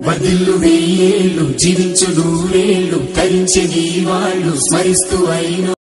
వర్ధిల్లు వెయ్యేళ్ళు జీవించు నూరేళ్ళు తరించి నీ వాళ్ళు స్మరిస్తూ అయిన.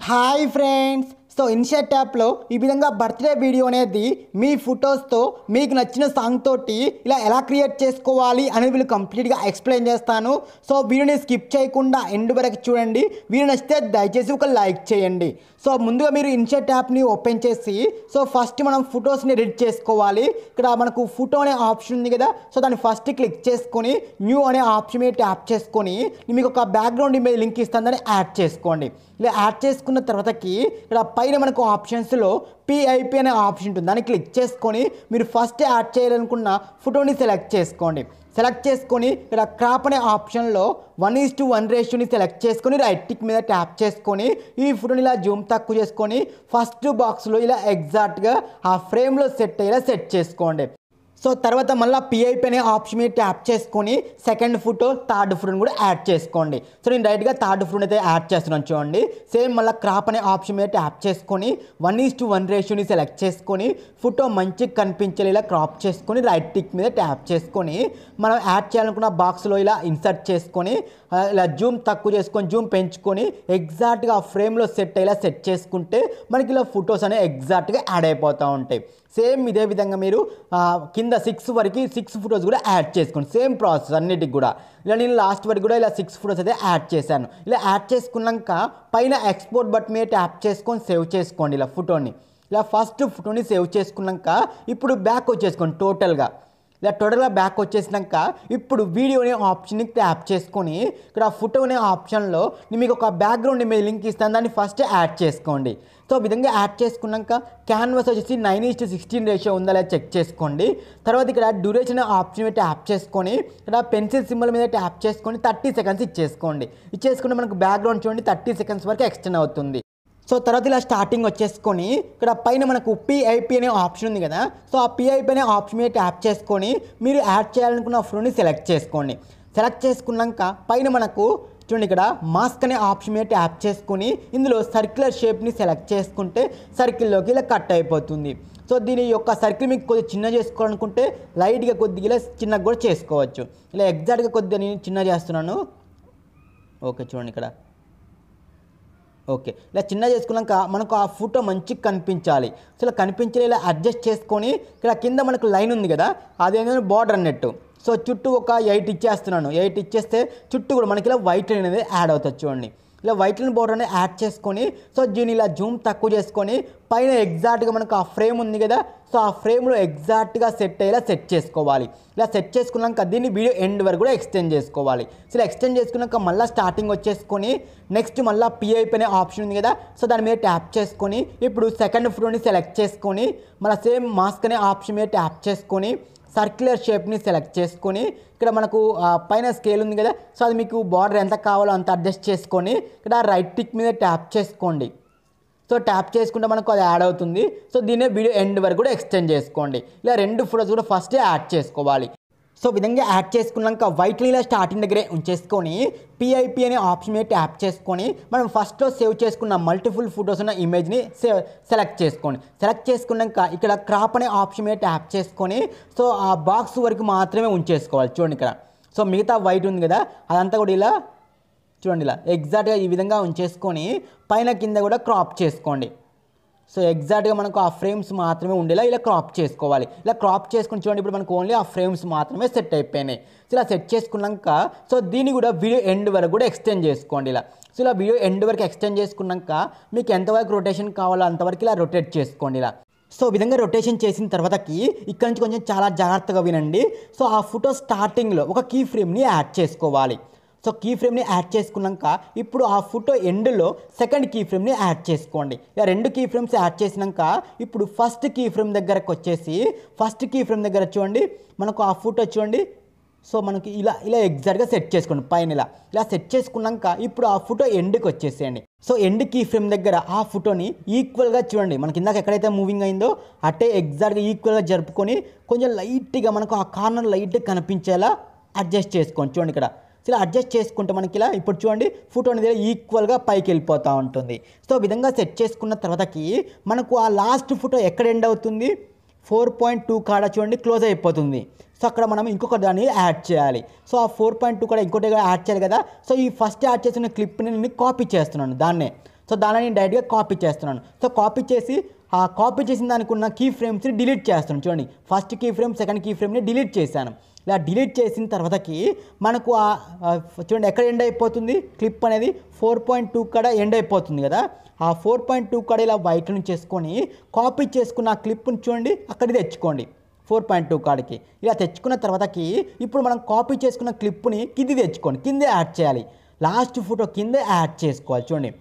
హాయ్ ఫ్రెండ్స్, సో ఇన్షాట్ యాప్లో ఈ విధంగా బర్త్డే వీడియో అనేది మీ ఫొటోస్తో మీకు నచ్చిన సాంగ్ తోటి ఇలా ఎలా క్రియేట్ చేసుకోవాలి అనేది వీళ్ళు కంప్లీట్గా ఎక్స్ప్లెయిన్ చేస్తాను. సో వీడియోని స్కిప్ చేయకుండా ఎండ్ వరకు చూడండి. వీడియో నచ్చితే దయచేసి ఒక లైక్ చేయండి. సో ముందుగా మీరు ఇన్షాట్ యాప్ని ఓపెన్ చేసి సో ఫస్ట్ మనం ఫొటోస్ని ఎడిట్ చేసుకోవాలి. ఇక్కడ మనకు ఫోటో అనే ఆప్షన్ ఉంది కదా, సో దాన్ని ఫస్ట్ క్లిక్ చేసుకొని న్యూ అనే ఆప్షన్ మీద ట్యాప్ చేసుకొని మీకు ఒక బ్యాక్గ్రౌండ్ ఇమేజ్ లింక్ ఇస్తాను, దాన్ని యాడ్ చేసుకోండి. ఇలా యాడ్ చేసుకున్న తర్వాతకి ఇక్కడ పైన మనకు ఆప్షన్స్లో పిఐపి అనే ఆప్షన్ ఉంటుంది, దాన్ని క్లిక్ చేసుకొని మీరు ఫస్ట్ యాడ్ చేయాలనుకున్న ఫోటోని సెలెక్ట్ చేసుకోండి. సెలెక్ట్ చేసుకొని ఇక్కడ క్రాప్ అనే ఆప్షన్లో 1:1 రేషియోని సెలెక్ట్ చేసుకొని రైట్ టిక్ మీద ట్యాప్ చేసుకొని ఈ ఫోటోని ఇలా జూమ్ తక్కువ చేసుకొని ఫస్ట్ బాక్స్లో ఇలా ఎగ్జాక్ట్గా ఆ ఫ్రేమ్లో సెట్ అయ్యేలా సెట్ చేసుకోండి. సో తర్వాత మళ్ళీ పిఐపి అనే ఆప్షన్ మీద ట్యాప్ చేసుకొని సెకండ్ ఫోటో థర్డ్ ఫోటోని కూడా యాడ్ చేసుకోండి. సో నేను డైరెక్ట్గా థర్డ్ ఫోటోని అయితే యాడ్ చేస్తున్నాను చూడండి. సేమ్ మళ్ళీ క్రాప్ అనే ఆప్షన్ మీద ట్యాప్ చేసుకొని 1:1 రేషియోని సెలెక్ట్ చేసుకొని ఫోటో మంచిగా కనిపించేలా క్రాప్ చేసుకొని రైట్ టిక్ మీద ట్యాప్ చేసుకొని మనం యాడ్ చేయాలనుకున్న బాక్స్లో ఇలా ఇన్సర్ట్ చేసుకొని ఇలా జూమ్ తక్కువ చేసుకొని జూమ్ పెంచుకొని ఎగ్జాక్ట్గా ఆ ఫ్రేమ్లో సెట్ అయ్యేలా సెట్ చేసుకుంటే మనకి ఇలా ఫొటోస్ అనేవి ఎగ్జాక్ట్గా యాడ్ అయిపోతూ ఉంటాయి. సేమ్ ఇదే విధంగా మీరు కింద 6 వరకు 6 ఫొటోస్ కూడా యాడ్ చేసుకోండి. సేమ్ ప్రాసెస్ అన్నిటికి కూడా. ఇలా నేను లాస్ట్ వరకు కూడా ఇలా 6 ఫొటోస్ అయితే యాడ్ చేశాను. ఇలా యాడ్ చేసుకున్నాక పైన ఎక్స్పోర్ట్ బటన్ మీద ట్యాప్ చేసుకొని సేవ్ చేసుకోండి ఇలా ఫోటోని. ఇలా ఫస్ట్ ఫోటోని సేవ్ చేసుకున్నాక ఇప్పుడు బ్యాక్ వచ్చేసుకోండి టోటల్గా. ఇలా టోటల్గా బ్యాక్ వచ్చేసినాక ఇప్పుడు వీడియో అనే ఆప్షన్ని ట్యాప్ చేసుకొని ఇక్కడ ఫోటో అనే ఆప్షన్లో నేను మీకు ఒక బ్యాక్గ్రౌండ్ ఇమేజ్ లింక్ ఇస్తాను, దాన్ని ఫస్ట్ యాడ్ చేసుకోండి. సో విధంగా యాడ్ చేసుకున్నాక క్యాన్వాస్ వచ్చేసి 9:16 రేషియో ఉందా లేదా చెక్ చేసుకోండి. తర్వాత ఇక్కడ డ్యూరేషన్ ఆప్షన్ మీద ట్యాప్ చేసుకొని ఇక్కడ పెన్సిల్ సింబల్ మీద ట్యాప్ చేసుకొని 30 సెకండ్స్ ఇచ్చేసుకోండి. ఇచ్చేసుకుంటే మనకు బ్యాక్గ్రౌండ్ చూడండి 30 సెకండ్స్ వరకు ఎక్స్టెండ్ అవుతుంది. సో తర్వాత ఇలా స్టార్టింగ్ వచ్చేసుకొని ఇక్కడ పైన మనకు పిఐపి అనే ఆప్షన్ ఉంది కదా, సో ఆ పిఐపి అనే ఆప్షన్ మీద ట్యాప్ చేసుకొని మీరు యాడ్ చేయాలనుకున్న ఫోటోని సెలెక్ట్ చేసుకోండి. సెలెక్ట్ చేసుకున్నాక పైన మనకు చూడండి ఇక్కడ మాస్క్ అనే ఆప్షన్ మీద ట్యాప్ చేసుకొని ఇందులో సర్క్యులర్ షేప్ని సెలెక్ట్ చేసుకుంటే సర్కిల్లోకి ఇలా కట్ అయిపోతుంది. సో దీని యొక్క సర్కిల్ మీకు కొద్దిగా చిన్న చేసుకోవాలనుకుంటే లైట్గా కొద్దిగా ఇలా చిన్నగా కూడా చేసుకోవచ్చు. ఇలా ఎగ్జాక్ట్గా కొద్దిగా నేను చిన్న చేస్తున్నాను. ఓకే చూడండి ఇక్కడ ఓకే. ఇలా చిన్న చేసుకున్నాక మనకు ఆ ఫోటో మంచిగా కనిపించాలి. సో ఇలా కనిపించేలా ఇలా అడ్జస్ట్ చేసుకొని ఇక్కడ కింద మనకు లైన్ ఉంది కదా, అదేంటంటే బార్డర్ అన్నట్టు. సో చుట్టూ ఒక 8 ఇచ్చేస్తున్నాను. 8 ఇచ్చేస్తే చుట్టూ కూడా మనకి ఇలా వైట్ లైన్ అనేది యాడ్ అవుతుంది చూడండి. ఇలా వైట్ లైన్ బార్డర్ అనేది యాడ్ చేసుకొని సో దీన్ని ఇలా జూమ్ తక్కువ చేసుకొని పైన ఎగ్జాక్ట్గా మనకు ఆ ఫ్రేమ్ ఉంది కదా, సో ఆ ఫ్రేమ్లో ఎగ్జాక్ట్గా సెట్ అయ్యేలా సెట్ చేసుకోవాలి. ఇలా సెట్ చేసుకున్నాక దీన్ని వీడియో ఎండ్ వరకు కూడా ఎక్స్టెండ్ చేసుకోవాలి. సో ఇలా ఎక్స్టెండ్ చేసుకున్నాక మళ్ళీ స్టార్టింగ్ వచ్చేసుకొని నెక్స్ట్ మళ్ళీ పిఐపి అనే ఆప్షన్ ఉంది కదా, సో దాని మీద ట్యాప్ చేసుకొని ఇప్పుడు సెకండ్ ఫోటోని సెలెక్ట్ చేసుకొని మళ్ళీ సేమ్ మాస్క్ అనే ఆప్షన్ మీద ట్యాప్ చేసుకొని సర్క్యులర్ షేప్ని సెలెక్ట్ చేసుకొని ఇక్కడ మనకు పైన స్కేల్ ఉంది కదా, సో అది మీకు బార్డర్ ఎంత కావాలో అంత అడ్జస్ట్ చేసుకొని ఇక్కడ రైట్ టిక్ మీద ట్యాప్ చేసుకోండి. సో ట్యాప్ చేసుకుంటే మనకు అది యాడ్ అవుతుంది. సో దీన్నే వీడియో ఎండ్ వరకు కూడా ఎక్స్టెండ్ చేసుకోండి. ఇలా 2 ఫోటోస్ కూడా ఫస్ట్ యాడ్ చేసుకోవాలి. సో విధంగా యాడ్ చేసుకున్నాక వైట్ ఇలా స్టార్టింగ్ దగ్గరే ఉంచేసుకొని పిఐపి అనే ఆప్షన్ మీద ట్యాప్ చేసుకొని మనం ఫస్ట్లో సేవ్ చేసుకున్న మల్టిపుల్ ఫొటోస్ ఉన్న ఇమేజ్ని సెలెక్ట్ చేసుకోండి. సెలెక్ట్ చేసుకున్నాక ఇక్కడ క్రాప్ అనే ఆప్షన్ మీద ట్యాప్ చేసుకొని సో ఆ బాక్స్ వరకు మాత్రమే ఉంచేసుకోవాలి చూడండి ఇక్కడ. సో మిగతా వైట్ ఉంది కదా అదంతా కూడా ఇలా చూడండి ఇలా ఎగ్జాక్ట్గా ఈ విధంగా ఉంచేసుకొని పైన కింద కూడా క్రాప్ చేసుకోండి. సో ఎగ్జాక్ట్గా మనకు ఆ ఫ్రేమ్స్ మాత్రమే ఉండేలా ఇలా క్రాప్ చేసుకోవాలి. ఇలా క్రాప్ చేసుకుని చూడండి ఇప్పుడు మనకు ఓన్లీ ఆ ఫ్రేమ్స్ మాత్రమే సెట్ అయిపోయినాయి. సో ఇలా సెట్ చేసుకున్నాక సో దీన్ని కూడా వీడియో ఎండ్ వరకు కూడా ఎక్స్టెండ్ చేసుకోండి ఇలా. సో ఇలా వీడియో ఎండ్ వరకు ఎక్స్టెండ్ చేసుకున్నాక మీకు ఎంతవరకు రొటేషన్ కావాలో అంతవరకు ఇలా రొటేట్ చేసుకోండి ఇలా. సో విధంగా రొటేషన్ చేసిన తర్వాతకి ఇక్కడ నుంచి కొంచెం చాలా జాగ్రత్తగా వినండి. సో ఆ ఫోటో స్టార్టింగ్లో ఒక కీ ఫ్రేమ్ని యాడ్ చేసుకోవాలి. సో కీ ఫ్రేమ్ని యాడ్ చేసుకున్నాక ఇప్పుడు ఆ ఫోటో ఎండ్లో సెకండ్ కీ ఫ్రేమ్ని యాడ్ చేసుకోండి. ఇలా 2 కీ ఫ్రేమ్స్ యాడ్ చేసినాక ఇప్పుడు ఫస్ట్ కీ ఫ్రేమ్ దగ్గరకు వచ్చేసి ఫస్ట్ కీ ఫ్రేమ్ దగ్గర చూడండి మనకు ఆ ఫోటో చూడండి. సో మనకి ఇలా ఇలా ఎగ్జాక్ట్గా సెట్ చేసుకోండి పైన ఇలా సెట్ చేసుకున్నాక ఇప్పుడు ఆ ఫోటో ఎండ్కి వచ్చేసేయండి. సో ఎండ్ కీ ఫ్రేమ్ దగ్గర ఆ ఫోటోని ఈక్వల్గా చూడండి మనకి ఇందాక ఎక్కడైతే మూవింగ్ అయిందో అట్టే ఎగ్జాక్ట్గా ఈక్వల్గా జరుపుకొని కొంచెం లైట్గా మనకు ఆ కార్నర్ లైట్గా కనిపించేలా అడ్జస్ట్ చేసుకోండి చూడండి ఇక్కడ. సో ఇలా అడ్జస్ట్ చేసుకుంటే మనకి ఇలా ఇప్పుడు చూడండి ఫోటో అనేది ఈక్వల్గా పైకి వెళ్ళిపోతూ ఉంటుంది. సో విధంగా సెట్ చేసుకున్న తర్వాతకి మనకు ఆ లాస్ట్ ఫోటో ఎక్కడ ఎండ్ అవుతుంది 4.2 కాడ చూడండి క్లోజ్ అయిపోతుంది. సో అక్కడ మనం ఇంకొక దాన్ని యాడ్ చేయాలి. సో ఆ 4.2 కూడా ఇంకోటి యాడ్ చేయాలి కదా. సో ఈ ఫస్ట్ యాడ్ చేసిన క్లిప్ని నేను కాపీ చేస్తున్నాను దాన్నే. సో దాన్ని నేను డైరెక్ట్గా కాపీ చేస్తున్నాను. సో కాపీ చేసి ఆ కాపీ చేసిన దానికి ఉన్న కీ ఫ్రేమ్స్ని డిలీట్ చేస్తున్నాను. చూడండి, first key frame second key ఫ్రేమ్ని డిలీట్ చేశాను. ఇలా డిలీట్ చేసిన తర్వాతకి మనకు చూడండి ఎక్కడ ఎండ్ అయిపోతుంది క్లిప్ అనేది 4.2 కాడ ఎండ్ అయిపోతుంది కదా. ఆ 4.2 కాడ ఇలా వైట్ నుంచి చేసుకొని కాపీ చేసుకున్న ఆ క్లిప్ని చూడండి అక్కడికి తెచ్చుకోండి 4.2 కాడికి. ఇలా తెచ్చుకున్న తర్వాతకి ఇప్పుడు మనం కాపీ చేసుకున్న క్లిప్ని కింది తెచ్చుకోండి, కిందే యాడ్ చేయాలి. లాస్ట్ ఫోటో కింద యాడ్ చేసుకోవాలి చూడండి.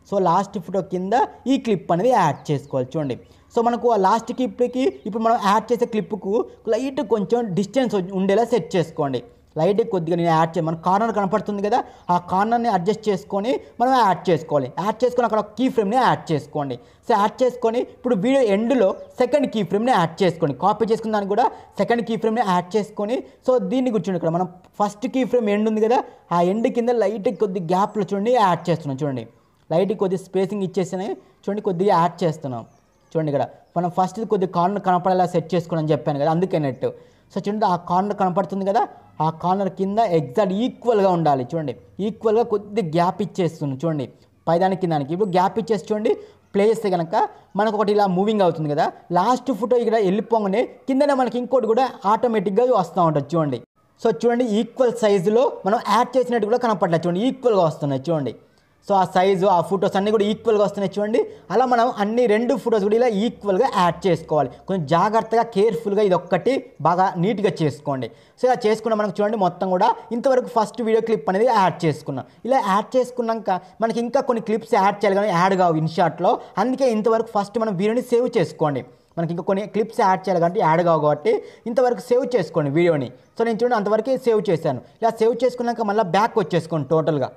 సో లాస్ట్ ఫోటో కింద ఈ క్లిప్ అనేది యాడ్ చేసుకోవాలి చూడండి. సో మనకు ఆ లాస్ట్ క్లిప్కి ఇప్పుడు మనం యాడ్ చేసే క్లిప్కు లైట్ కొంచెం డిస్టెన్స్ ఉండేలా సెట్ చేసుకోండి. లైట్ కొద్దిగా నేను యాడ్ చేయాలి, మన కార్నర్ కనపడుతుంది కదా, ఆ కార్నర్ని అడ్జస్ట్ చేసుకొని మనం యాడ్ చేసుకోవాలి. యాడ్ చేసుకొని అక్కడ కీ ఫ్రేమ్ని యాడ్ చేసుకోండి. సో యాడ్ చేసుకొని ఇప్పుడు వీడియో ఎండ్లో సెకండ్ కీ ఫ్రేమ్ని యాడ్ చేసుకోండి. కాపీ చేసుకున్న దానికి కూడా సెకండ్ కీ ఫ్రేమ్ని యాడ్ చేసుకొని సో దీన్ని కూర్చోండి. ఇక్కడ మనం ఫస్ట్ కీ ఫ్రేమ్ ఎండ్ ఉంది కదా, ఆ ఎండ్ కింద లైట్ కొద్ది గ్యాప్లో చూడండి యాడ్ చేస్తున్నాం చూడండి. లైట్ కొద్ది స్పేసింగ్ ఇచ్చేసి చూడండి కొద్దిగా యాడ్ చేస్తున్నాం చూడండి. ఇక్కడ మనం ఫస్ట్ కొద్ది కార్నర్ కనపడేలా సెట్ చేసుకోవాలని చెప్పాను కదా, అందుకే నెట్. సో చూడండి ఆ కార్నర్ కనపడుతుంది కదా, ఆ కార్నర్ కింద ఎగ్జాక్ట్ ఈక్వల్గా ఉండాలి చూడండి. ఈక్వల్గా కొద్ది గ్యాప్ ఇచ్చేస్తున్నాం చూడండి పైదానికి కిందానికి. ఇప్పుడు గ్యాప్ ఇచ్చేసి చూడండి ప్లే చేస్తే కనుక మనకు ఒకటి ఇలా మూవింగ్ అవుతుంది కదా. లాస్ట్ ఫోటో ఇక్కడ వెళ్ళిపోగానే కిందనే మనకి ఇంకోటి కూడా ఆటోమేటిక్గా వస్తూ ఉంటుంది చూడండి. సో చూడండి ఈక్వల్ సైజులో మనం యాడ్ చేసినట్టు కూడా కనపడలేదు చూడండి, ఈక్వల్గా వస్తున్నాయి చూడండి. సో ఆ సైజు ఆ ఫొటోస్ అన్నీ కూడా ఈక్వల్గా వస్తున్నాయి చూడండి. అలా మనం అన్ని రెండు ఫొటోస్ కూడా ఇలా ఈక్వల్గా యాడ్ చేసుకోవాలి. కొంచెం జాగ్రత్తగా కేర్ఫుల్గా ఇది ఒక్కటి బాగా నీట్గా చేసుకోండి. సో ఇలా చేసుకున్న మనకు చూడండి మొత్తం కూడా ఇంతవరకు ఫస్ట్ వీడియో క్లిప్ అనేది యాడ్ చేసుకున్నాం. ఇలా యాడ్ చేసుకున్నాక మనకి ఇంకా కొన్ని క్లిప్స్ యాడ్ చేయాలి కానీ యాడ్ కావు ఇన్షాట్లో. అందుకే ఇంతవరకు ఫస్ట్ మనం వీడియోని సేవ్ చేసుకోండి. మనకి ఇంకా కొన్ని క్లిప్స్ యాడ్ చేయాలి కాబట్టి యాడ్ కావు కాబట్టి ఇంతవరకు సేవ్ చేసుకోండి వీడియోని. సో నేను చూడండి అంతవరకు సేవ్ చేశాను. ఇలా సేవ్ చేసుకున్నాక మళ్ళీ బ్యాక్ వచ్చేసుకోండి టోటల్గా.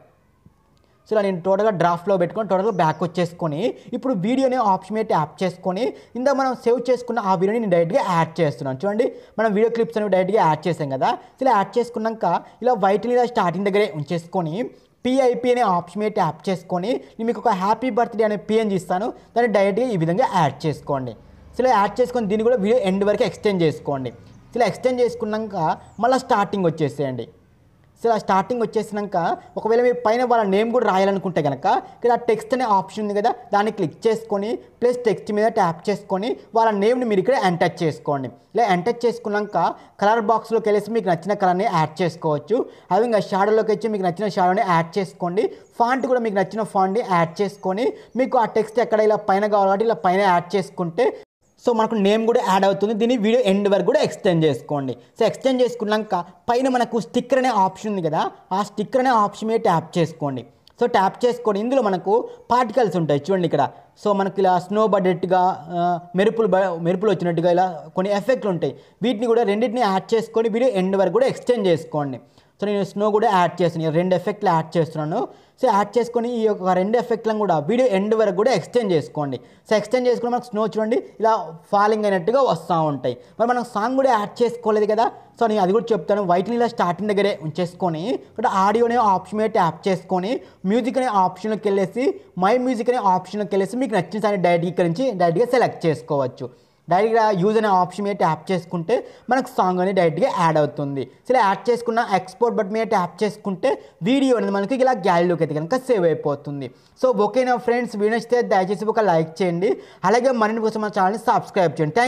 సో ఇలా నేను టోటల్గా డ్రాఫ్ట్లో పెట్టుకొని టోటల్గా బ్యాక్ వచ్చేసుకొని ఇప్పుడు వీడియోని ఆప్షన్ యాప్ చేసుకొని ఇందా మనం సేవ్ చేసుకున్న ఆ వీడియోని నేను డైరెక్ట్గా యాడ్ చేస్తున్నాను చూడండి. మనం వీడియో క్లిప్స్ అనేవి డైరెక్ట్గా యాడ్ చేసాం కదా. సో ఇలా యాడ్ చేసుకున్నాక ఇలా వైట్ని ఇలా స్టార్టింగ్ దగ్గరే ఉంచేసుకొని పిఐపి అనే ఆప్షన్ యాప్ చేసుకొని నేను మీకు ఒక హ్యాపీ బర్త్డే అనే పిఎన్జీ ఇస్తాను, దాన్ని డైరెక్ట్గా ఈ విధంగా యాడ్ చేసుకోండి. సో ఇలా యాడ్ చేసుకొని దీన్ని కూడా వీడియో ఎండ్ వరకు ఎక్స్టెండ్ చేసుకోండి. సో ఇలా ఎక్స్టెండ్ చేసుకున్నాక మళ్ళీ స్టార్టింగ్ వచ్చేసేయండి. సో ఇలా స్టార్టింగ్ వచ్చేసినాక ఒకవేళ మీరు పైన వాళ్ళ నేమ్ కూడా రాయాలనుకుంటే కనుక ఇక్కడ టెక్స్ట్ అనే ఆప్షన్ ఉంది కదా, దాన్ని క్లిక్ చేసుకొని ప్లస్ టెక్స్ట్ మీద ట్యాప్ చేసుకొని వాళ్ళ నేమ్ని మీరు ఇక్కడ ఎంటర్ చేసుకోండి. ఇలా ఎంటర్ చేసుకున్నాక కలర్ బాక్స్లోకి వెళ్ళేసి మీకు నచ్చిన కలర్ని యాడ్ చేసుకోవచ్చు. అవి ఇంకా షాడోలోకి వచ్చి మీకు నచ్చిన షాడోని యాడ్ చేసుకోండి. ఫాంట్ కూడా మీకు నచ్చిన ఫాంట్ని యాడ్ చేసుకొని మీకు ఆ టెక్స్ట్ ఎక్కడ ఇలా పైన కావాలి కాబట్టి ఇలా పైన యాడ్ చేసుకుంటే సో మనకు నేమ్ కూడా యాడ్ అవుతుంది. దీన్ని వీడియో ఎండ్ వరకు కూడా ఎక్స్టెండ్ చేసుకోండి. సో ఎక్స్టెండ్ చేసుకున్నాక పైన మనకు స్టిక్కర్ అనే ఆప్షన్ ఉంది కదా, ఆ స్టిక్కర్ అనే ఆప్షన్ మీద ట్యాప్ చేసుకోండి. సో ట్యాప్ చేసుకొని ఇందులో మనకు పార్టికల్స్ ఉంటాయి చూడండి ఇక్కడ. సో మనకి ఇలా స్నో పడ్డట్టుగా మెరుపులు వచ్చినట్టుగా ఇలా కొన్ని ఎఫెక్ట్లు ఉంటాయి. వీటిని కూడా రెండింటిని యాడ్ చేసుకొని వీడియో ఎండ్ వరకు కూడా ఎక్స్టెండ్ చేసుకోండి. సో నేను స్నో కూడా యాడ్ చేస్తున్నాను, 2 ఎఫెక్ట్లు యాడ్ చేస్తున్నాను. సో యాడ్ చేసుకొని ఈ యొక్క 2 ఎఫెక్ట్లను కూడా వీడియో ఎండ్ వరకు కూడా ఎక్స్టెండ్ చేసుకోండి. సో ఎక్స్టెండ్ చేసుకుని మనకు స్నో చూడండి ఇలా ఫాలింగ్ అయినట్టుగా వస్తూ ఉంటాయి. మరి మనం సాంగ్ కూడా యాడ్ చేసుకోలేదు కదా, సో నేను అది కూడా చెప్తాను. వైట్ని ఇలా స్టార్టింగ్ దగ్గరే ఉంచేసుకొని ఇక్కడ ఆడియో అనే ఆప్షన్ మీద ట్యాప్ చేసుకొని మ్యూజిక్ అనే ఆప్షన్లోకి వెళ్ళేసి మై మ్యూజిక్ అనే ఆప్షన్లోకి వెళ్ళేసి మీకు నచ్చిన సారి డైరెక్ట్ ఇక్కడ నుంచి డైరెక్ట్గా సెలెక్ట్ చేసుకోవచ్చు. డైరెక్ట్గా యూజ్ అనే ఆప్షన్ మీద ట్యాప్ చేసుకుంటే మనకు సాంగ్ అనేది డైరెక్ట్గా యాడ్ అవుతుంది. సో ఇలా యాడ్ చేసుకున్న ఎక్స్పోర్ట్ బటన్ మీద ట్యాప్ చేసుకుంటే వీడియో అనేది మనకి ఇలా గ్యాలరీలోకి అయితే కనుక సేవ్ అయిపోతుంది. సో ఓకేనా ఫ్రెండ్స్, వీడియో నచ్చితే దయచేసి ఒక లైక్ చేయండి. అలాగే మరిన్ని కోసం మన ఛానల్ని సబ్స్క్రైబ్ చేయండి.